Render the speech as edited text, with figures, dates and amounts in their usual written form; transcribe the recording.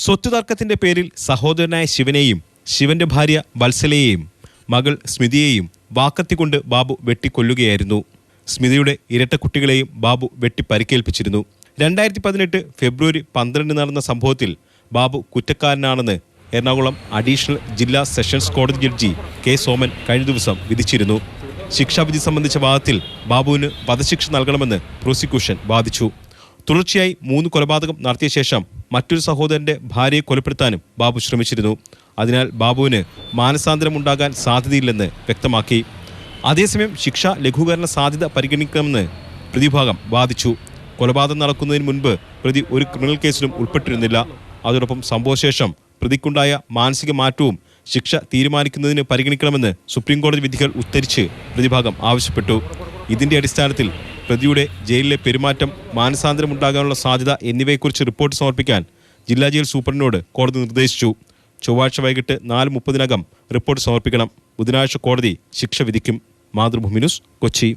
സ്വത്ത് തർക്കത്തിന്റെ പേരിൽ സഹോദരനായ ശിവനെയും ശിവന്റെ ഭാര്യ വത്സലയെയും മകൾ സ്മിതിയെയും വാക്കത്തിക്കൊണ്ട് ബാബു വെട്ടിക്കൊല്ലുകയായിരുന്നു. സ്മിതിയുടെ ഇരട്ട കുട്ടികളെയും ബാബു വെട്ടി പരിക്കേൽപ്പിച്ചിരുന്നു. 2018 ഫെബ്രുവരി 12 നടന്ന സംഭവത്തിൽ ബാബു കുറ്റക്കാരനാണെന്ന് എറണാകുളം അഡീഷണൽ ജില്ലാ സെഷൻസ് കോടതി ജഡ്ജി കെ സോമൻ കഴിഞ്ഞ ദിവസം വിധിച്ചിരുന്നു. ശിക്ഷാവിധി സംബന്ധിച്ച വാദത്തിൽ ബാബുവിന് വധശിക്ഷ നൽകണമെന്ന് പ്രോസിക്യൂഷൻ വാദിച്ചു. തുടർച്ചയായി 3 കൊലപാതകം നടത്തിയ ശേഷം മറ്റൊരു സഹോദരന്റെ ഭാര്യയെ കൊലപ്പെടുത്താനും ബാബു ശ്രമിച്ചിരുന്നു. അതിനാൽ ബാബുവിന് മാനസാന്തരമുണ്ടാകാൻ സാധ്യതയില്ലെന്ന് വ്യക്തമാക്കി. അതേസമയം ശിക്ഷ ലഘൂകരണ സാധ്യത പരിഗണിക്കണമെന്ന് പ്രതിഭാഗം വാദിച്ചു. കൊലപാതകം നടക്കുന്നതിന് മുൻപ് പ്രതി ഒരു ക്രിമിനൽ കേസിലും ഉൾപ്പെട്ടിരുന്നില്ല. അതോടൊപ്പം സംഭവശേഷം പ്രതിക്കുണ്ടായ മാനസിക മാറ്റവും ശിക്ഷ തീരുമാനിക്കുന്നതിന് പരിഗണിക്കണമെന്ന് സുപ്രീംകോടതി വിധികൾ ഉദ്ധരിച്ച് പ്രതിഭാഗം ആവശ്യപ്പെട്ടു. ഇതിന്റെ അടിസ്ഥാനത്തിൽ പ്രതിയുടെ ജയിലിലെ പെരുമാറ്റം, മാനസാന്തരമുണ്ടാകാനുള്ള സാധ്യത എന്നിവയെക്കുറിച്ച് റിപ്പോർട്ട് സമർപ്പിക്കാൻ ജില്ലാ ജയിൽ സൂപ്രണ്ടിനോട് കോടതി നിർദ്ദേശിച്ചു. ചൊവ്വാഴ്ച വൈകിട്ട് 4:30 റിപ്പോർട്ട് സമർപ്പിക്കണം. ബുധനാഴ്ച കോടതി ശിക്ഷ വിധിക്കും. മാതൃഭൂമി ന്യൂസ്, കൊച്ചി.